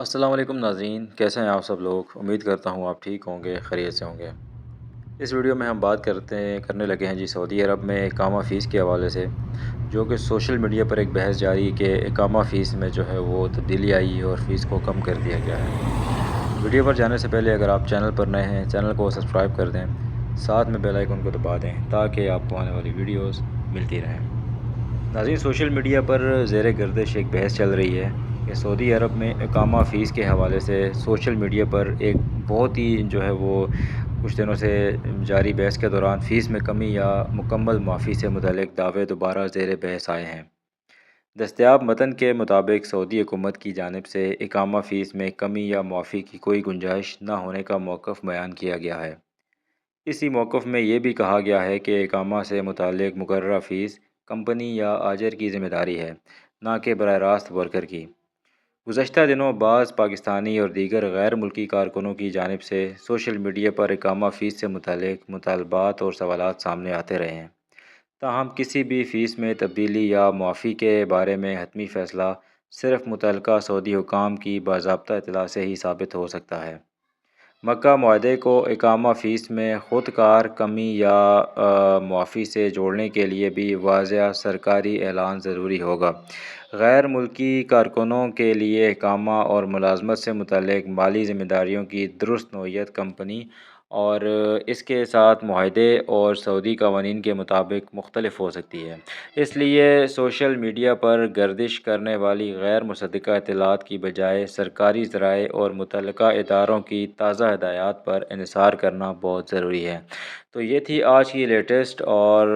السلام علیکم ناظرین، کیسے ہیں آپ سب لوگ؟ امید کرتا ہوں آپ ٹھیک ہوں گے، خیریت سے ہوں گے۔ اس ویڈیو میں ہم بات کرنے لگے ہیں سعودی عرب میں اقامہ فیس کے حوالے سے، جو کہ سوشل میڈیا پر ایک بحث جاری کہ اقامہ فیس میں جو ہے وہ تبدیلی آئی ہے اور فیس کو کم کر دیا گیا ہے۔ ویڈیو پر جانے سے پہلے اگر آپ چینل پر نئے ہیں، چینل کو سبسکرائب کر دیں، ساتھ میں بیل آئیکن کو دبا دیں تاکہ آپ کو آنے والی ویڈیوز ملتی رہیں۔ ناظرین، سوشل میڈیا پر زیر گردش ایک بحث چل رہی ہے کہ سعودی عرب میں اقامہ فیس کے حوالے سے سوشل میڈیا پر ایک بہت ہی جو ہے وہ کچھ دنوں سے جاری بحث کے دوران فیس میں کمی یا مکمل معافی سے متعلق دعوے دوبارہ زیر بحث آئے ہیں۔ دستیاب متن کے مطابق سعودی حکومت کی جانب سے اقامہ فیس میں کمی یا معافی کی کوئی گنجائش نہ ہونے کا موقف بیان کیا گیا ہے۔ اسی موقف میں یہ بھی کہا گیا ہے کہ اقامہ سے متعلق مقررہ فیس کمپنی یا آجر کی ذمہ داری ہے، نہ کہ براہ راست ورکر کی۔ گزشتہ دنوں بعض پاکستانی اور دیگر غیر ملکی کارکنوں کی جانب سے سوشل میڈیا پر اقامہ فیس سے متعلق مطالبات اور سوالات سامنے آتے رہے ہیں۔ تاہم کسی بھی فیس میں تبدیلی یا معافی کے بارے میں حتمی فیصلہ صرف متعلقہ سعودی حکام کی باضابطہ اطلاع سے ہی ثابت ہو سکتا ہے۔ مکہ معاہدے کو اقامہ فیس میں خود کار کمی یا معافی سے جوڑنے کے لیے بھی واضح سرکاری اعلان ضروری ہوگا۔ غیر ملکی کارکنوں کے لیے اقامہ اور ملازمت سے متعلق مالی ذمہ داریوں کی درست نوعیت کمپنی اور اس کے ساتھ معاہدے اور سعودی قوانین کے مطابق مختلف ہو سکتی ہے۔ اس لیے سوشل میڈیا پر گردش کرنے والی غیر مصدقہ اطلاعات کی بجائے سرکاری ذرائع اور متعلقہ اداروں کی تازہ ہدایات پر انحصار کرنا بہت ضروری ہے۔ تو یہ تھی آج کی لیٹسٹ اور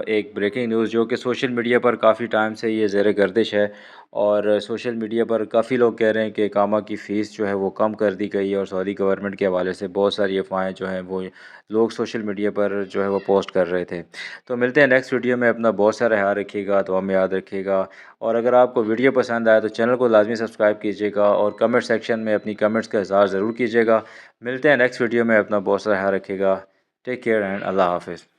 ایک بریکنگ نیوز، جو کہ سوشل میڈیا پر کافی ٹائم سے یہ زیر گردش ہے، اور سوشل میڈیا پر کافی لوگ کہہ رہے ہیں کہ اقامہ کی فیس جو ہے وہ کم کر دی گئی ہے، اور سعودی گورنمنٹ کے حوالے سے بہت ساری افواہیں جو ہیں وہ لوگ سوشل میڈیا پر جو ہے وہ پوسٹ کر رہے تھے۔ تو ملتے ہیں نیکسٹ ویڈیو میں، اپنا بہت سارا خیال رکھیے گا، دعا میں یاد رکھیے گا، اور اگر آپ کو ویڈیو پسند آئے تو چینل کو لازمی سبسکرائب کیجیے گا اور کمنٹ سیکشن میں اپنی کمنٹس کا اظہار ضرور کیجیے گا۔ ملتے ہیں نیکسٹ ویڈیو میں، اپنا بہت سارا خیال رکھیے گا۔ ٹیک کیئر اینڈ اللہ حافظ۔